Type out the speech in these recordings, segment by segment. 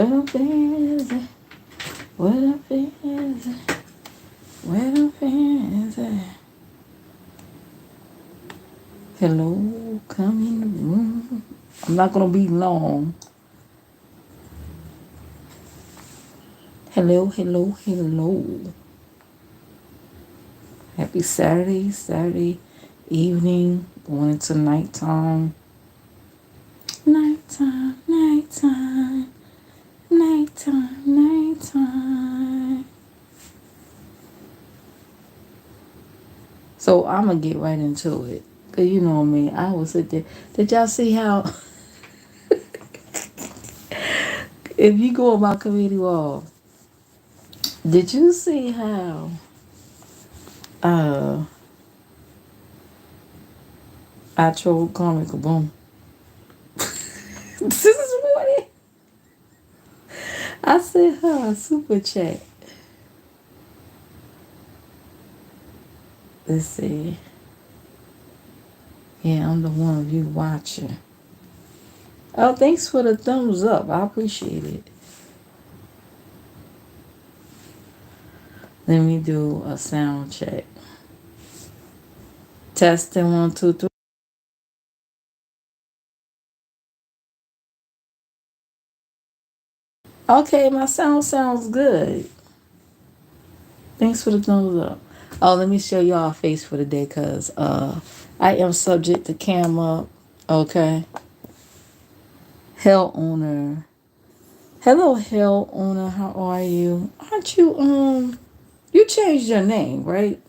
Where the fans at? Where the fans at? Where the fans at? Hello, come in the room. I'm not gonna be long. Hello, hello, hello. Happy Saturday evening, going into nighttime. Nighttime, nighttime, nighttime, nighttime. So I'm gonna get right into it. Cause you know me, I will sit there. Did y'all see how if you go on my community wall, did you see how uh I trolled Comic Boom? This is morning. I sent her a super chat. Let's see. Yeah, I'm the one of you watching. Oh, thanks for the thumbs up. I appreciate it. Let me do a sound check. Testing 1, 2, 3. Okay, my sound sounds good. Thanks for the thumbs up. Oh, let me show y'all a face for the day, cause I am subject to camera. Okay. Hell owner. Hello, hell owner. How are you? Aren't you you changed your name, right?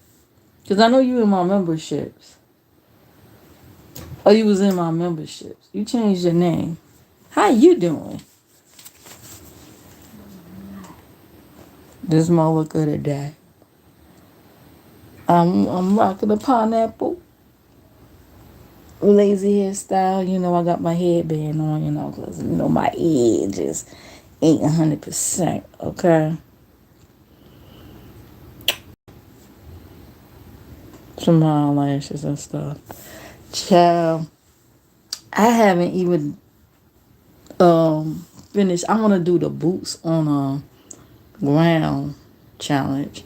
Cause I know you in my memberships. Oh, you was in my memberships. You changed your name. How you doing? This my look of the day. I'm rocking a pineapple, lazy hairstyle. You know I got my headband on. You know, cause you know my edge just ain't 100%. Okay, some eyelashes and stuff. Child, I haven't even finished. I want to do the boots on a ground challenge,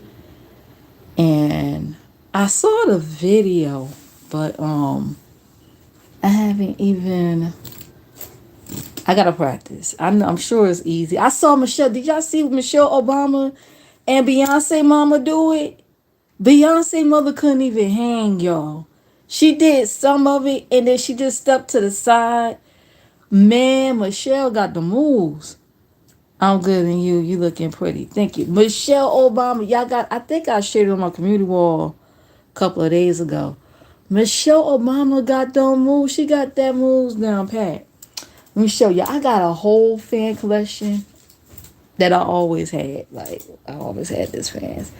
and I saw the video, but I haven't even. I gotta practice. I'm sure it's easy. I saw Michelle. Did y'all see Michelle Obama and Beyonce mama do it? Beyonce mother couldn't even hang, y'all. She did some of it and then she just stepped to the side. Man, Michelle got the moves. I'm good and you looking pretty. Thank you. Michelle Obama, y'all got, I think I shared it on my community wall a couple of days ago. Michelle Obama got them moves. She got that moves down pat. Let me show you. I got a whole fan collection that I always had. Like, I always had this fans.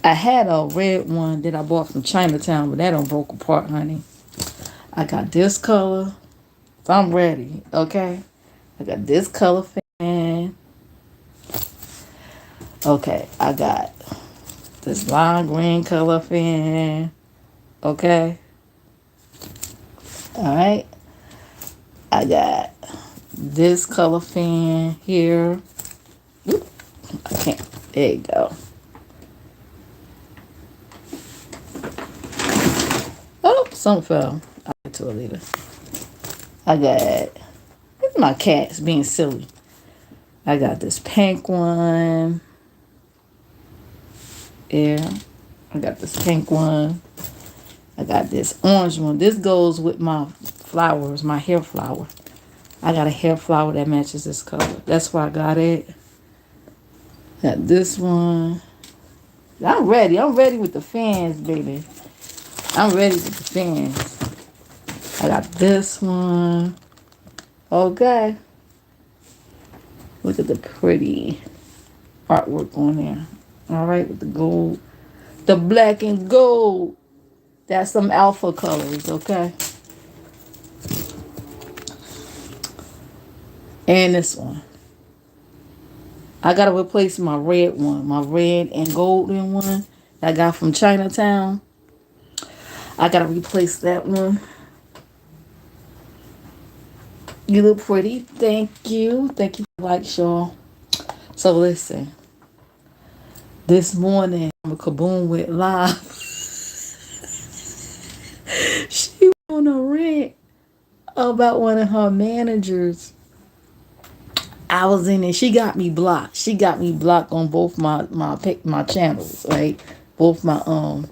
I had a red one that I bought from Chinatown, but that don't broke apart, honey. I got this color. So I'm ready, okay? I got this color fan. Okay, I got this lime green color fan. Okay. Alright. I got this color fan here. Oop, I can't. There you go. Oh, something fell. I'll get to it later. I got, look at my cats being silly. I got this pink one. Yeah. I got this pink one. I got this orange one. This goes with my flowers, my hair flower. I got a hair flower that matches this color. That's why I got it. Got this one. I'm ready. I'm ready with the fans, baby. I'm ready with the fans. I got this one. Okay. Look at the pretty artwork on there. All right, with the gold. The black and gold. That's some alpha colors, okay? And this one. I gotta replace my red one, my red and golden one that I got from Chinatown. I gotta replace that one. You look pretty. Thank you. Thank you for like, Sean. So listen, this morning I'm a Kaboom went live. She on a rant about one of her managers. I was in it. She got me blocked. She got me blocked on both my channels, right? Both my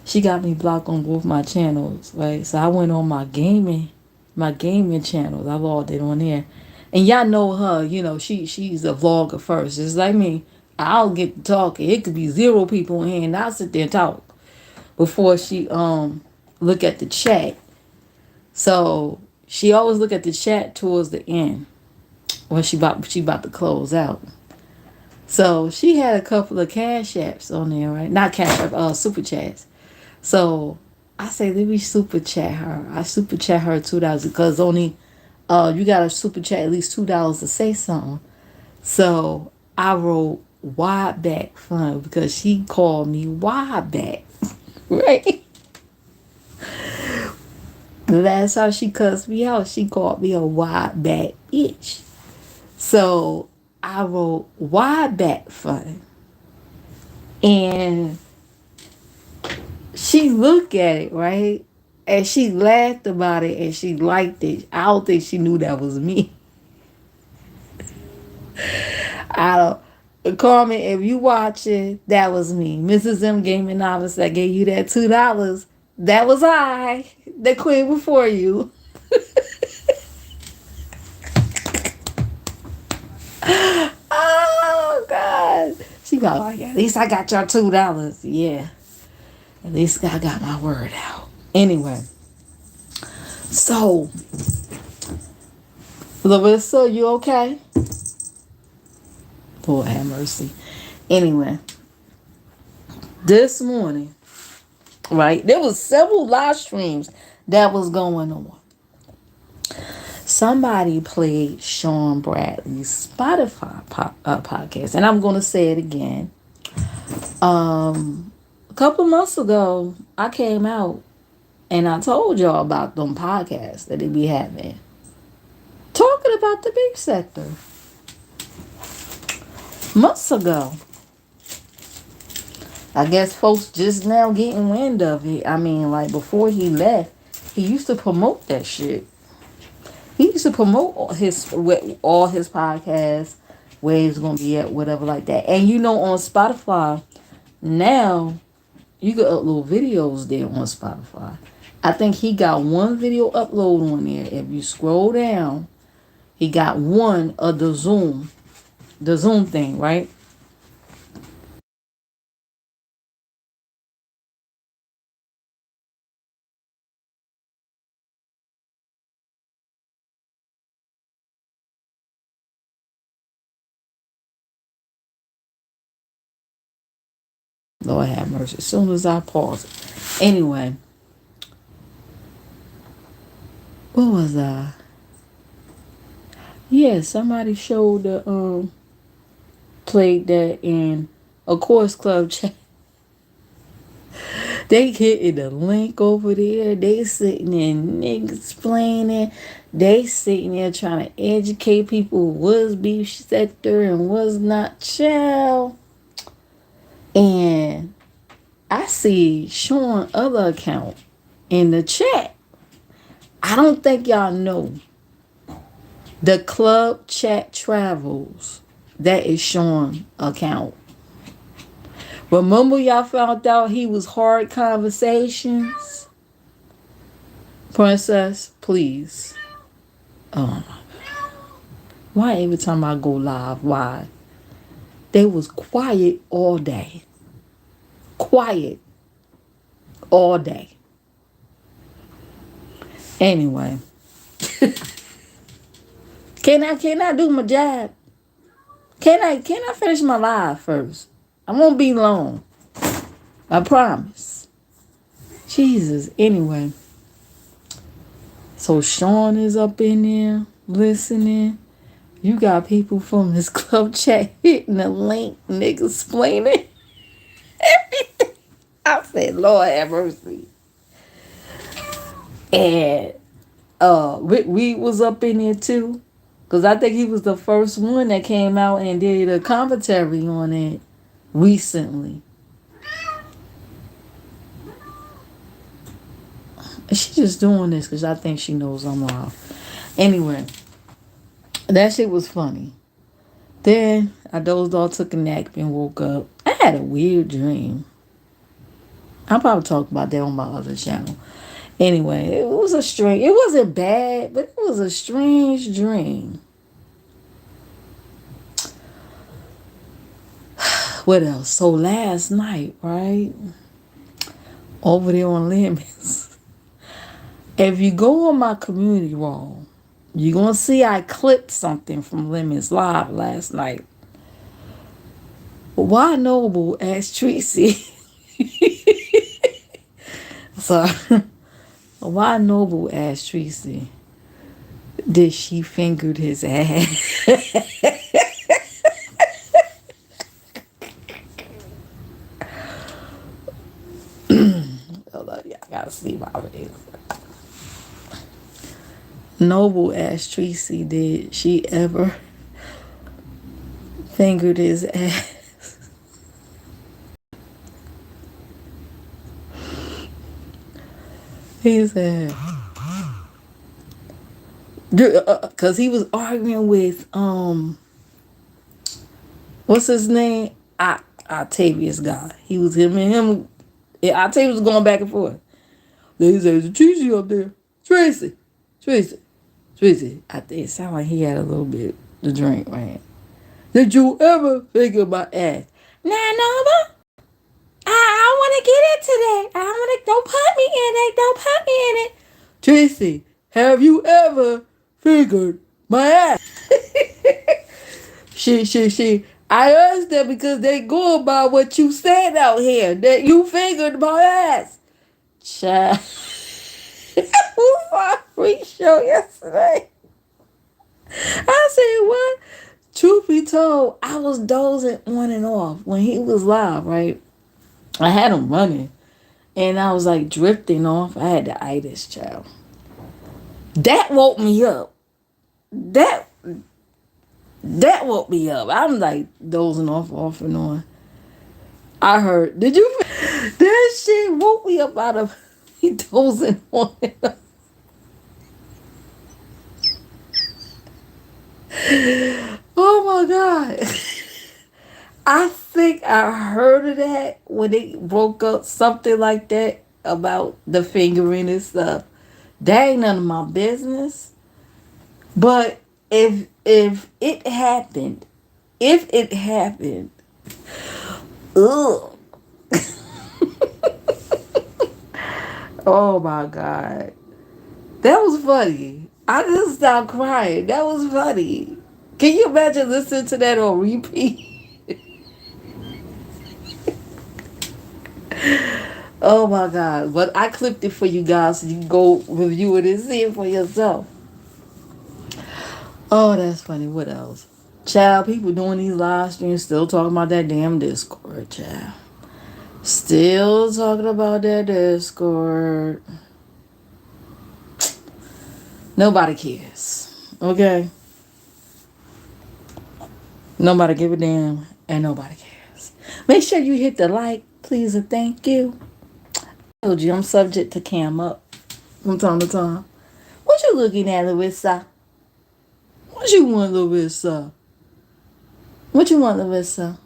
She got me blocked on both my channels, right? So I went on my gaming channels. I logged it on there, and y'all know her. You know she's a vlogger first. It's like me. I'll get to talking. It could be 0 people in here, and I'll sit there and talk before she look at the chat. So she always look at the chat towards the end when she about to close out. So she had a couple of cash apps on there, right? Not cash app, super chats. So I say let me super chat her. I super chat her $2 because only you gotta super chat at least $2 to say something. So I wrote wide back fun because she called me wide back. Right? That's how she cussed me out. She called me a wide back bitch. So I wrote wide back fun. And she looked at it, right? And she laughed about it and she liked it. I don't think she knew that was me. I don't. Carmen, if you watching, that was me. Mrs. M Gaming Novice that gave you that $2. That was I, the queen before you. Oh, God. She got like, at least I got your $2. Yeah. At least I got my word out. Anyway. So, Larissa, you okay? Lord have mercy. Anyway, this morning, right, there was several live streams that was going on. Somebody played Sean Bradley's Spotify podcast, and I'm going to say it again. A couple months ago, I came out and I told y'all about them podcasts that they be having, talking about the big sector. Months ago, I guess folks just now getting wind of it. I mean, like before he left, he used to promote that shit. He used to promote all his podcasts, where he's gonna be at, whatever like that. And you know, on Spotify now, you can upload videos there on Spotify. I think he got one video upload on there. If you scroll down, he got one of the Zoom thing, right? Lord have mercy. As soon as I pause it. Anyway, what was I? Yeah, somebody showed the played that in of course Club Chat. They hitting the link over there. They sitting there niggas explaining. They sitting there trying to educate people what's beef sector and what's not, child. And I see Sean other account in the chat. I don't think y'all know the Club Chat Travels. That is Sean account. Remember y'all found out he was Hard Conversations? Princess, please. Oh my God. Why every time I go live, why? They was quiet all day. Quiet all day. Anyway. Can I do my job? Can I finish my live first? I won't be long. I promise. Jesus. Anyway. So Sean is up in there listening. You got people from this club chat hitting the link, niggas explaining everything. I said, Lord have mercy. And Rick Reed was up in there too. Because I think he was the first one that came out and did a commentary on it recently. And she just doing this because I think she knows I'm live. Anyway, that shit was funny. Then I dozed off, took a nap, and woke up. I had a weird dream. I'll probably talk about that on my other channel. Anyway, it was a strange, it wasn't bad, but it was a strange dream. What else? So last night, right? Over there on Lemons. If you go on my community wall, you're going to see I clipped something from Lemons Live last night. Why Noble asked Tracy. So, why Noble asked Tracy, did she fingered his ass? Hold up, yeah, I gotta see my face. Noble asked Tracy, did she ever fingered his ass? He said, because he was arguing with what's his name? Octavius guy. He was him and him. Yeah, Octavius was going back and forth. Then he said, "There's a Tracy up there. Tracy. I think it sounded like he had a little bit to drink, man. Did you ever figure my ass? Nah, Nova. I want to get into that. I want to. Don't put me in it. Don't put me in it. Tracy, have you ever figured my ass? She. I asked that because they go about what you said out here. That you figured my ass. Child. Who saw a freak show yesterday? I said, what? Truth be told, I was dozing on and off when he was live, right? I had him running. And I was like drifting off. I had the itis, child. That woke me up. That woke me up. I'm like dozing off and on. I heard, did you? That shit woke me up out of me dozing on and off. Oh my God. I think I heard of that when they broke up something like that about the fingering and stuff. That ain't none of my business. But if it happened, ugh. Oh my God. That was funny. I just stopped crying. That was funny. Can you imagine listening to that on repeat? Oh my God. But I clipped it for you guys so you can go review it and see it for yourself. Oh, that's funny. What else? Child, people doing these live streams still talking about that damn Discord, child. Still talking about that Discord. Nobody cares. Okay? Nobody give a damn and nobody cares. Make sure you hit the like, please, and thank you. I told you I'm subject to cam up from time to time. What you looking at, Larissa? What you want, Larissa? What you want, Larissa?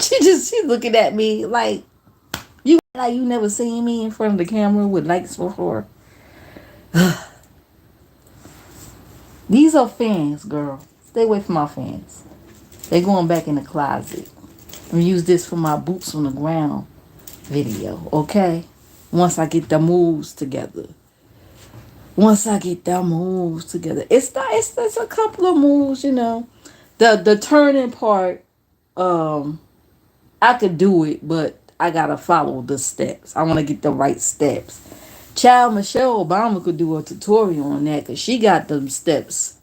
She's looking at me like you never seen me in front of the camera with lights before. These are fans, girl. Stay away from my fans. They going back in the closet. I'm use this for my boots on the ground video, okay? Once I get the moves together. It's a couple of moves, you know. The turning part, I could do it, but I gotta follow the steps. I want to get the right steps. Child, Michelle Obama could do a tutorial on that because she got them steps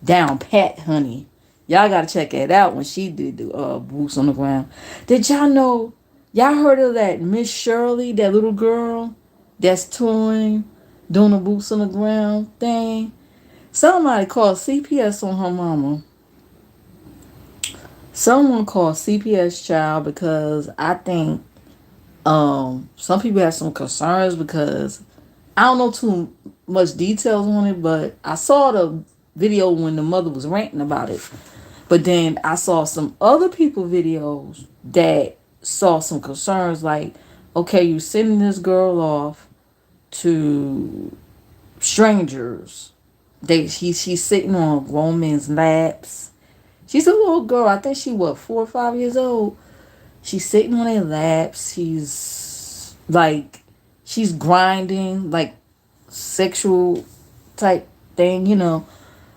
down pat, honey. Y'all gotta check that out when she did the boots on the ground. Did y'all know? Y'all heard of that Miss Shirley, that little girl that's touring doing the boots on the ground thing. Somebody called CPS on her mama. Someone called CPS child because I think some people have some concerns because I don't know too much details on it, but I saw the video when the mother was ranting about it. But then I saw some other people videos that saw some concerns like, okay, you sending this girl off to strangers. She's sitting on grown men's laps. She's a little girl. I think she 4 or 5 years old. She's sitting on their laps. She's grinding like sexual type thing,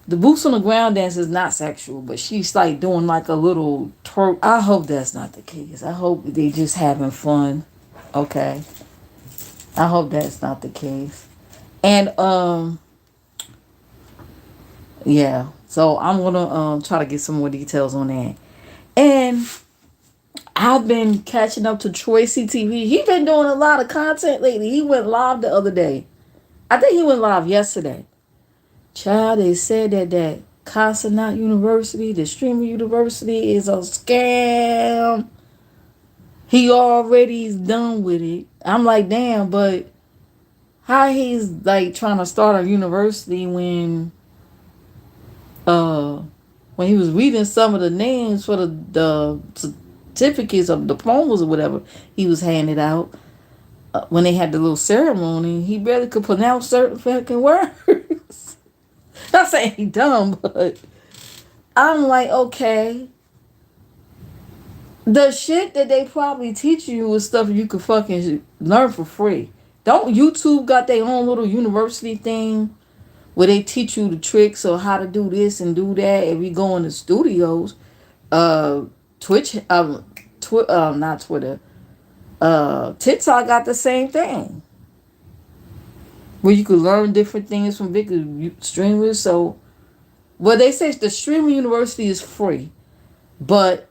The boots on the ground dance is not sexual, but she's like doing like a little twerk. I hope that's not the case. I hope they just having fun. Okay. I hope that's not the case. And yeah. So I'm gonna try to get some more details on that. And I've been catching up to Troy CTV. He been doing a lot of content lately. He went live the other day. I think he went live yesterday. Child, they said that Consonant University, the streamer university, is a scam. He already done with it. I'm like, damn, but how he's like trying to start a university uh when he was reading some of the names for the certificates of diplomas or whatever he was handing out when they had the little ceremony, he barely could pronounce certain fucking words. Not saying he dumb, but I'm like, okay. The shit that they probably teach you is stuff you could fucking learn for free. Don't YouTube got their own little university thing where they teach you the tricks of how to do this and do that if you go in the studios? Uh, Twitch, not Twitter. TikTok got the same thing where you could learn different things from big streamers. So, well, they say the streaming university is free, but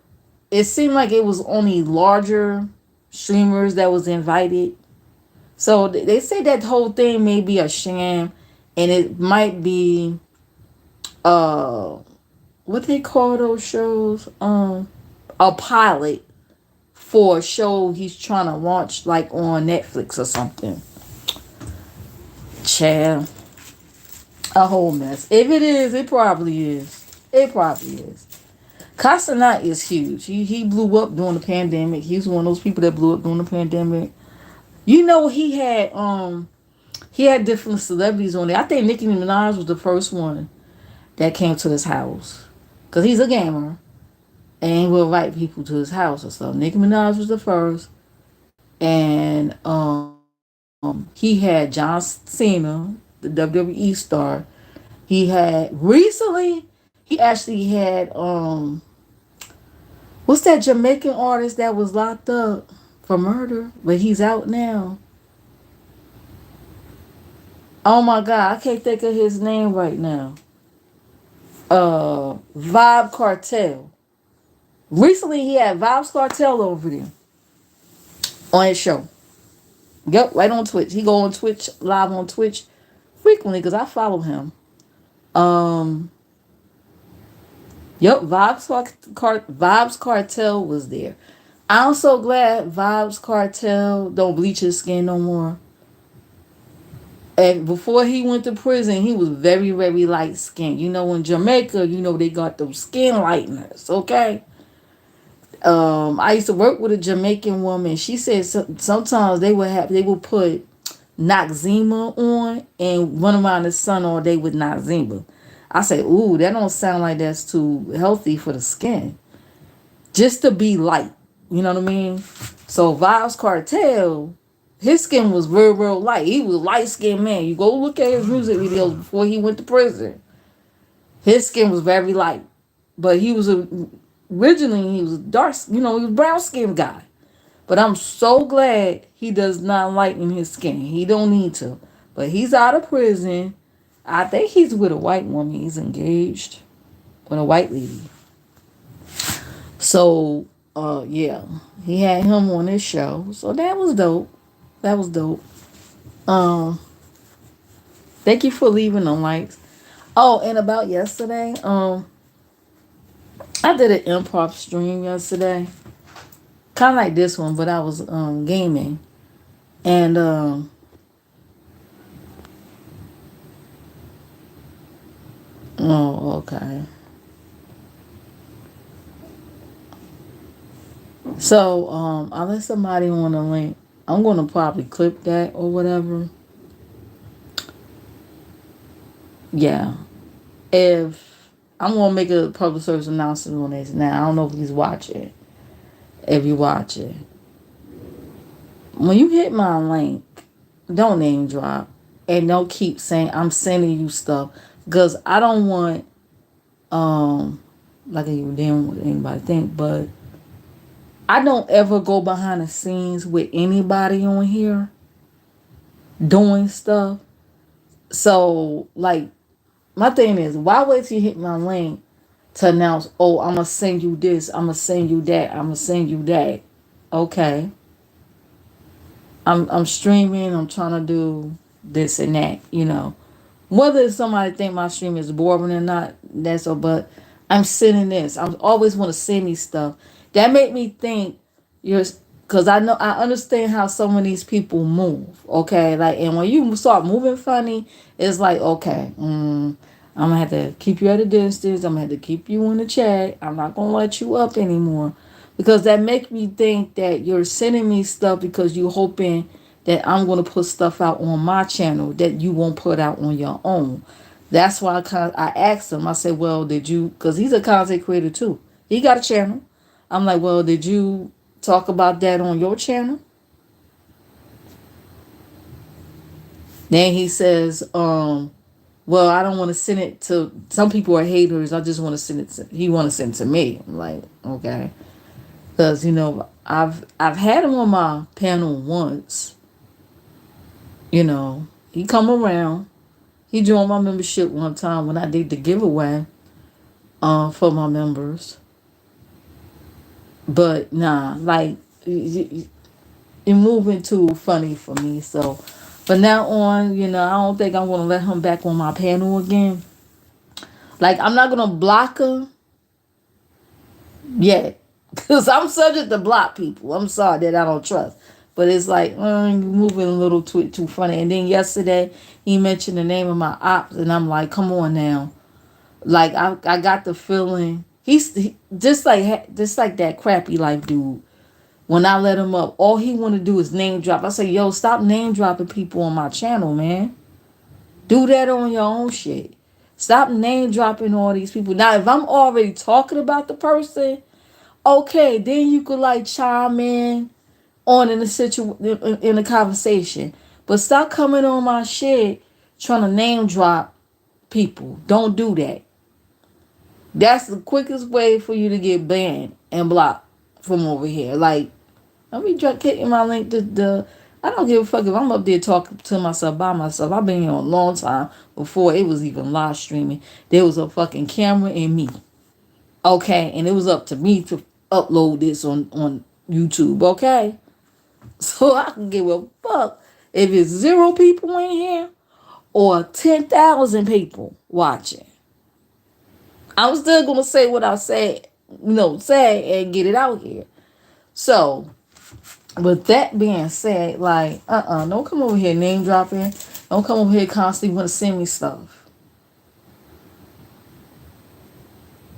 it seemed like it was only larger streamers that was invited. So they say that whole thing may be a sham, and it might be uh what they call those shows, a pilot for a show he's trying to launch like on Netflix or something. Child, a whole mess. If it is, it probably is. It probably is. Castanet is huge. He blew up during the pandemic. He's one of those people that blew up during the pandemic. He had different celebrities on there. I think Nicki Minaj was the first one that came to his house. Cause he's a gamer. And he will invite people to his house or something. Nicki Minaj was the first. And he had John Cena, the WWE star. He had recently he actually had what's that Jamaican artist that was locked up for murder, but he's out now. Oh my god, I can't think of his name right now. Vibe Cartel. Recently he had Vibes Cartel over there on his show. Yep, right on Twitch. He go on Twitch, live on Twitch frequently because I follow him. Um, yep, Vibes Cartel was there. I'm so glad Vibes Cartel don't bleach his skin no more. And before he went to prison, he was very, very light skinned. In Jamaica, they got those skin lighteners, okay? I used to work with a Jamaican woman. She said sometimes they would put Noxzema on and run around the sun all day with Noxzema. I say, ooh, that don't sound like that's too healthy for the skin. Just to be light. You know what I mean? So Vibes Cartel, his skin was real, real light. He was a light skinned man. You go look at his music videos before he went to prison. His skin was very light. But originally he was a dark, he was a brown skinned guy. But I'm so glad he does not lighten his skin. He don't need to. But he's out of prison. I think he's with a white woman. He's engaged with a white lady. So, yeah. He had him on his show. So that was dope. That was dope. Um, Thank you for leaving the likes. Oh, and about yesterday, I did an improv stream yesterday. Kind of like this one, but I was gaming. And oh, okay. So I let somebody on the link. I'm gonna probably clip that or whatever. Yeah. If I'm gonna make a public service announcement on this now. I don't know if he's watching. If you watch it. When you hit my link, don't name drop. And don't keep saying I'm sending you stuff. Because I don't want like you dealing with anybody think, but I don't ever go behind the scenes with anybody on here doing stuff. So like my thing is, why wait till you hit my link to announce, oh, I'm gonna send you this, I'm gonna send you that, I'm gonna send you that. Okay. I'm streaming, I'm trying to do this and that, you know. Whether somebody think my stream is boring or not, that's all. But I'm sending this. I always want to send me stuff. That make me think you're, because I understand how some of these people move. Okay, like, and when you start moving funny, it's like, okay, I'm gonna have to keep you at a distance. I'm gonna have to keep you in the chat. I'm not gonna let you up anymore, because that make me think that you're sending me stuff because you hoping that I'm going to put stuff out on my channel that you won't put out on your own. That's why I asked him. I said, well, did you, because he's a content creator too. He got a channel. I'm like, well, did you talk about that on your channel? Then he says, well, I don't want to send it to, some people are haters. I just want to send it to, he want to send it to me. I'm like, okay. Because, you know, I've had him on my panel once. You know, he come around. He joined my membership one time when I did the giveaway for my members. But nah, like it moving too funny for me. So, but now on, you know, I don't think I'm gonna let him back on my panel again. Like I'm not gonna block him yet, cause I'm subject to block people. I'm sorry that I don't trust. But it's like moving a little too funny. And then yesterday he mentioned the name of my ops, and I'm like, come on now. Like I got the feeling just like that crappy life dude. When I let him up, all he want to do is name drop. I say, yo, stop name dropping people on my channel, man. Do that on your own shit. Stop name dropping all these people. Now, if I'm already talking about the person, okay, then you could like chime in the conversation. But stop coming on my shit trying to name drop people. Don't do that. That's the quickest way for you to get banned and blocked from over here. Like, let me hitting my link to the. I don't give a fuck if I'm up there talking to myself by myself. I've been here a long time before it was even live streaming. There was a fucking camera and me. Okay, and it was up to me to upload this on YouTube. Okay, so I can give a fuck if it's 0 people in here or 10,000 people watching. I'm still gonna say what I said, say and get it out here. So, with that being said, like, don't come over here name dropping. Don't come over here constantly want to send me stuff.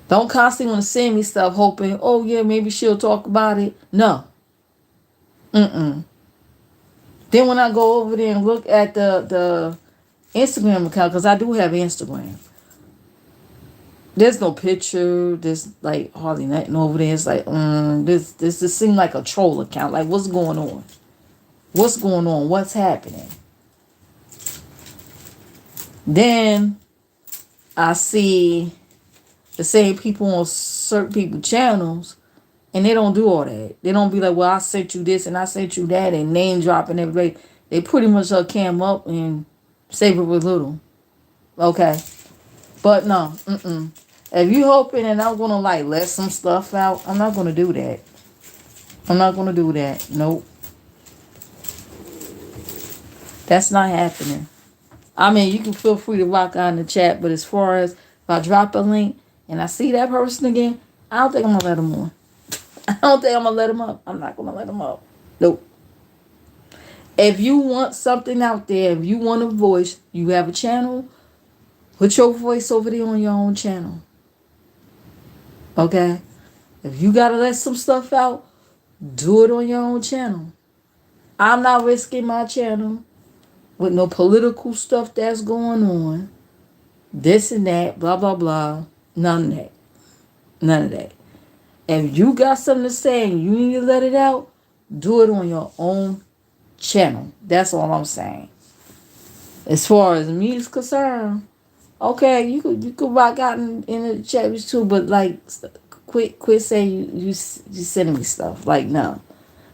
Don't constantly want to send me stuff hoping, oh yeah, maybe she'll talk about it. No. Then when I go over there and look at the Instagram account, because I do have Instagram. There's no picture. There's like hardly nothing over there. It's like, this just seemed like a troll account. Like, what's going on? What's going on? What's happening? Then I see the same people on certain people's channels, and they don't do all that. They don't be like, well, I sent you this and I sent you that, and name dropping everybody. They pretty much cam up and save it with little. Okay. But no, If you hoping and I'm gonna like let some stuff out, I'm not gonna do that. I'm not gonna do that. Nope. That's not happening. I mean, you can feel free to rock out in the chat, but as far as if I drop a link and I see that person again, I don't think I'm gonna let them on. I don't think I'm gonna let them up. I'm not gonna let them up. Nope. If you want something out there, if you want a voice, you have a channel, put your voice over there on your own channel. Okay? If you gotta let some stuff out, do it on your own channel. I'm not risking my channel with no political stuff that's going on. This and that, blah, blah, blah. None of that. None of that. If you got something to say and you need to let it out, do it on your own channel. That's all I'm saying. As far as me is concerned, okay, you could rock out in the chat too, but like quit saying you sending me stuff. Like no.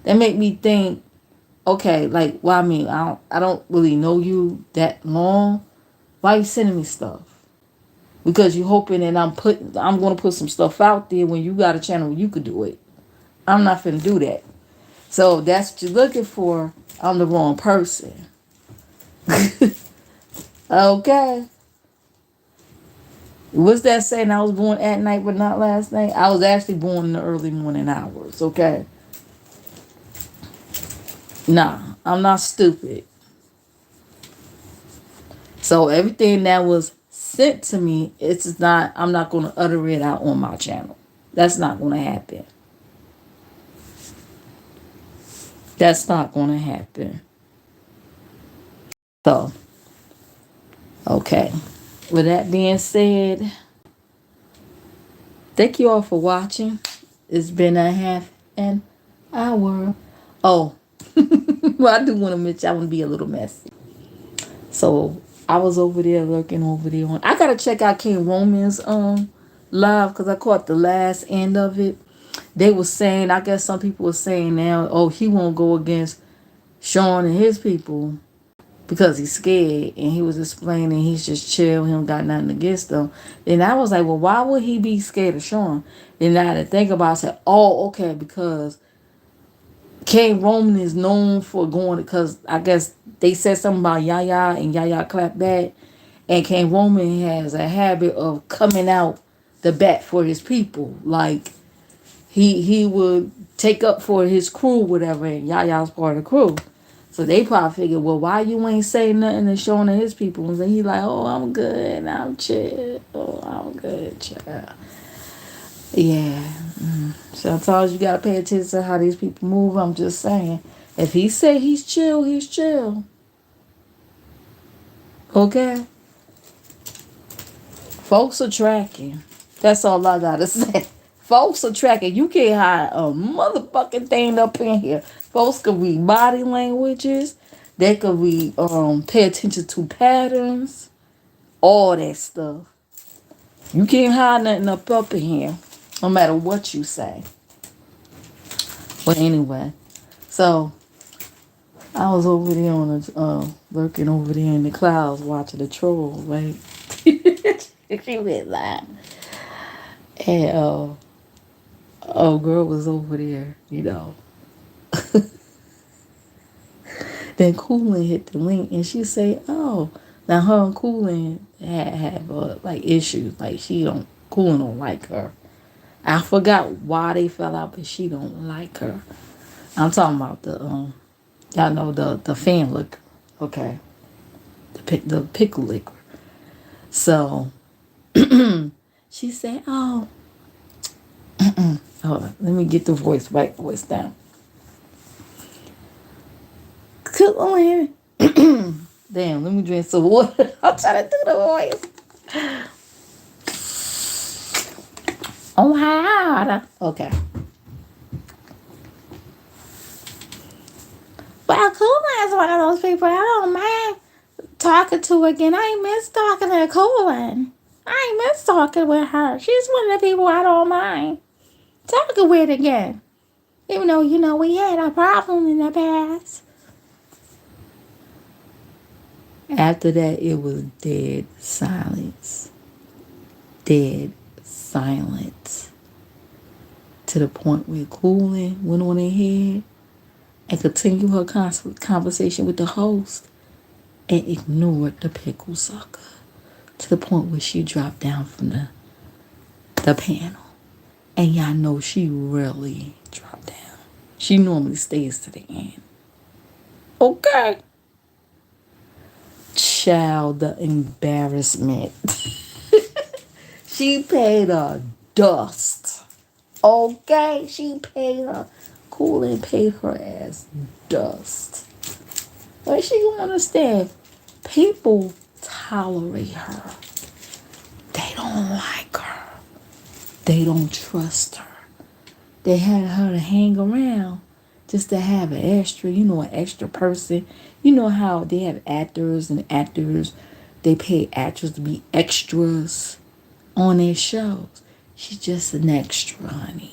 That make me think, okay, like well I mean I don't really know you that long. Why you sending me stuff? Because you hoping that I'm gonna put some stuff out there when you got a channel where you could do it. I'm not finna do that. So that's what you're looking for. I'm the wrong person. Okay. What's that saying? I was born at night but not last night? I was actually born in the early morning hours, okay? Nah, I'm not stupid. So everything that was sent to me, I'm not gonna utter it out on my channel. That's not gonna happen. That's not gonna happen. So, okay. With that being said, thank you all for watching. It's been a half an hour. Oh, well, I do want to mention I want to be a little messy. So I was over there lurking over there on. I gotta check out King Roman's live because I caught the last end of it. They were saying, I guess some people were saying now, oh, he won't go against Sean and his people because he's scared, and he was explaining he's just chill, he don't got nothing against them. Then I was like, well, why would he be scared of Sean? Then I had to think about it, I said, oh, okay, because King Roman is known for going, because I guess they said something about Yaya and Yaya clap back, and King Roman has a habit of coming out the bat for his people. Like he would take up for his crew, whatever, and Yaya's part of the crew. So they probably figured, well, why you ain't saying nothing and showing to his people? And then he like, oh, I'm good, I'm chill, oh, I'm good, child. Yeah. Sometimes you gotta pay attention to how these people move. I'm just saying, if he say he's chill, he's chill. Okay. Folks are tracking. That's all I gotta say. Folks are tracking. You can't hide a motherfucking thing up in here. Folks can read body languages. They can read, pay attention to patterns. All that stuff. You can't hide nothing up in here. No matter what you say. But anyway. So, I was over there on the, lurking over there in the clouds watching the trolls, right? She went live. And, oh, girl was over there, you know. Then Coolin hit the link and she say, oh, now her and Coolin have like issues. Like Coolin don't like her. I forgot why they fell out, but she don't like her. I'm talking about the y'all know the fan liquor, okay, the pickle liquor. So she said, oh, hold on, let me get the voice down. Coolin. Damn, let me drink some water. I'm trying to do the voice. Oh, wow. Okay. Well, Coolin is one of those people I don't mind talking to again. I ain't miss talking to Coolin. I ain't miss talking with her. She's one of the people I don't mind talking with again. Even though, we had a problem in the past. After that, it was dead silence. Dead silence. To the point where Coolin went on ahead and continued her conversation with the host. and ignored the pickle sucker to the point where she dropped down from the panel. And y'all know she really dropped down. She normally stays to the end. Okay. Child, the embarrassment. She paid her dust. Okay? She paid her cool and paid her ass dust. But she gonna understand. People tolerate her. They don't like her. They don't trust her. They had her to hang around just to have an extra, an extra person. You know how they have actors and actors, they pay actors to be extras on their shows. She's just an extra, honey.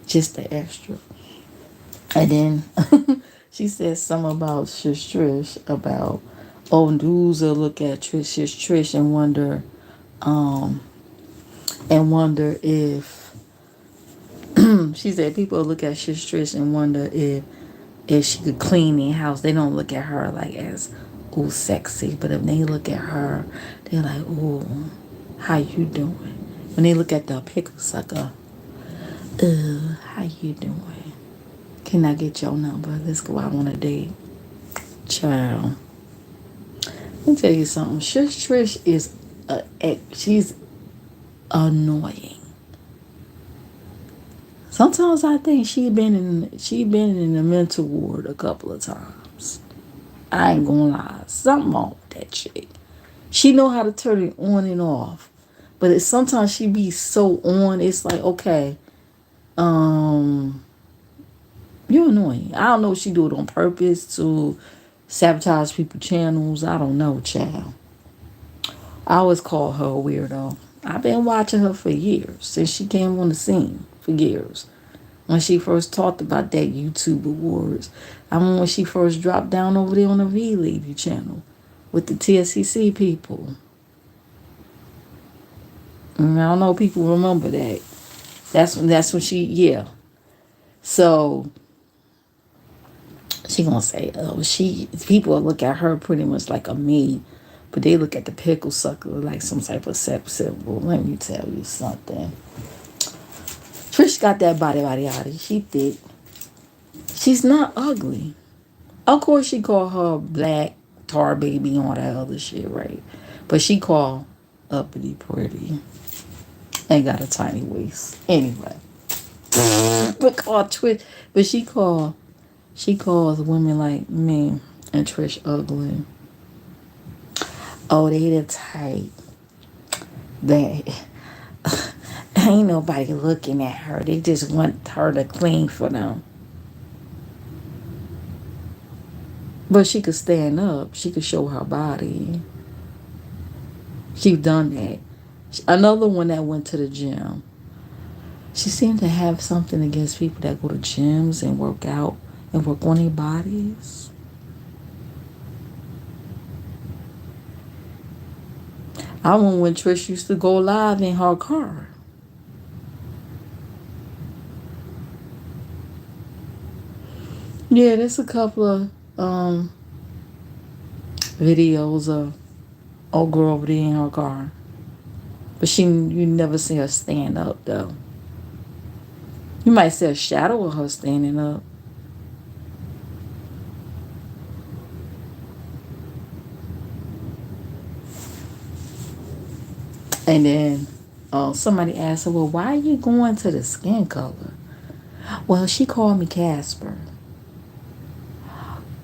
Just an extra. And then she said something about Trish about, oh, dudes will look at Trish and wonder if she said people look at Trish and wonder if she could clean their house. They don't look at her like as ooh sexy, but if they look at her, they're like, ooh, how you doing? When they look at the pickle sucker, how you doing? Can I get your number? Let's go out on a date. Child, let me tell you something. Trish is she's annoying. Sometimes I think she been in the mental ward a couple of times. I ain't gonna lie, something wrong with that chick. She know how to turn it on and off, but sometimes she be so on. It's like, okay, you're annoying. I don't know if she do it on purpose to sabotage people's channels. I don't know, child. I always call her a weirdo. I've been watching her for years since she came on the scene for years. When she first talked about that YouTube awards. I mean, when she first dropped down over there on the V-Lady channel with the TSCC people. And I don't know if people remember that. That's when she, yeah. So she gonna say, oh, people look at her pretty much like a me, but they look at the pickle sucker like some type of sex symbol. Let me tell you something. Trish got that body. She thick. She's not ugly. Of course, she called her black tar baby and all that other shit, right? But she called uppity pretty. And got a tiny waist. Anyway. But she calls women like me and Trish ugly. Oh, they the type that ain't nobody looking at her. They just want her to clean for them. But she could stand up. She could show her body. She's done that. Another one that went to the gym. She seemed to have something against people that go to gyms and work out and work on their bodies. I remember when Trish used to go live in her car. Yeah, there's a couple of videos of old girl over there in her car. But you never see her stand up though. You might see a shadow of her standing up. And then somebody asked her, well, why are you going to the skin color? Well, she called me Casper.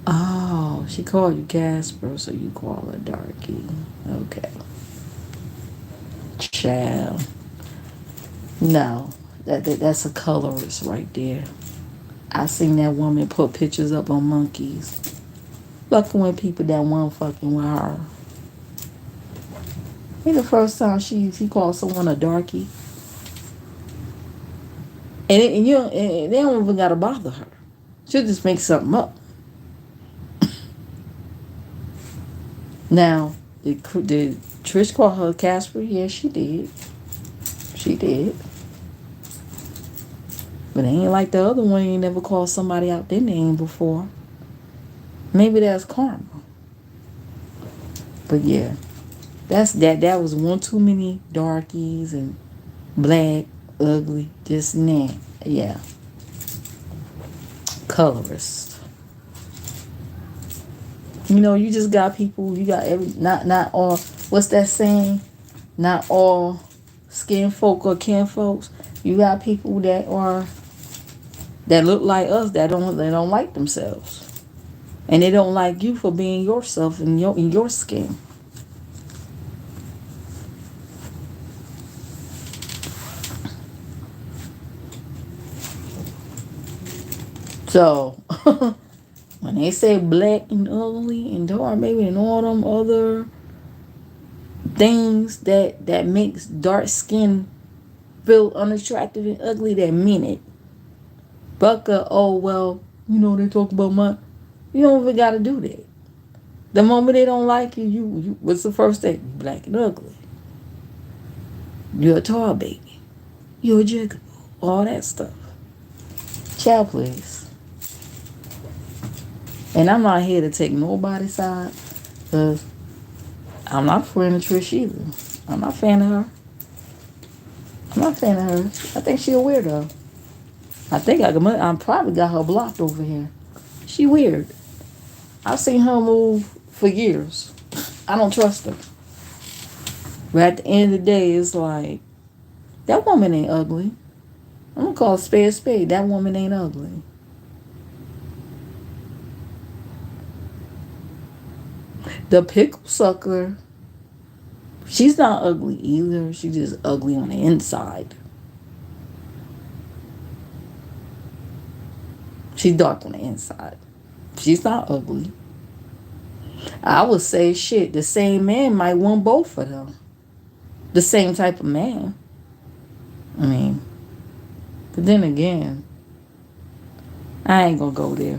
Oh, she called you Casper, so you call her Darky. Okay. Child. No, that's a colorist right there. I seen that woman put pictures up on monkeys. Fucking with people that want fucking with her. I think the first time he called someone a darky. And they don't even gotta bother her. She'll just make something up. Now, did Trish call her Casper? Yes, she did. She did. But it ain't like the other one. Ain't never called somebody out their name before. Maybe that's karma. But yeah, that's that. That was one too many darkies and black, ugly, this and that. Yeah, colorist. You know, you just got people. You got every not all. What's that saying? Not all skin folk or kin folks. You got people that look like us that don't like themselves, and they don't like you for being yourself in your skin. So when they say black and ugly and dark, maybe and all them other things that makes dark skin feel unattractive and ugly, they mean it. Bucka, oh well, they talk about my. You don't even gotta do that. The moment they don't like you, you what's the first thing? Black and ugly. You're a tar baby. You're a jigaboo. All that stuff. Child, please. And I'm not here to take nobody's side, because I'm not a friend of Trish either. I'm not a fan of her. I think she a weirdo. I probably got her blocked over here. She weird. I've seen her move for years. I don't trust her. But at the end of the day, it's like, that woman ain't ugly. I'm gonna call a spade a spade. That woman ain't ugly. The pickle sucker, she's not ugly either. She's just ugly on the inside. She's dark on the inside. She's not ugly. I would say, shit, the same man might want both of them. The same type of man. I mean, but then again, I ain't gonna go there.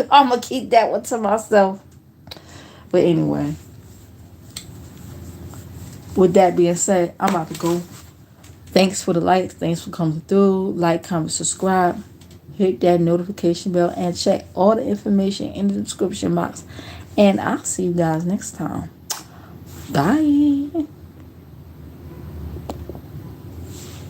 I'm gonna keep that one to myself. But anyway, with that being said, I'm about to go. Thanks for the likes. Thanks for coming through. Like, comment, subscribe. Hit that notification bell and check all the information in the description box. And I'll see you guys next time. Bye.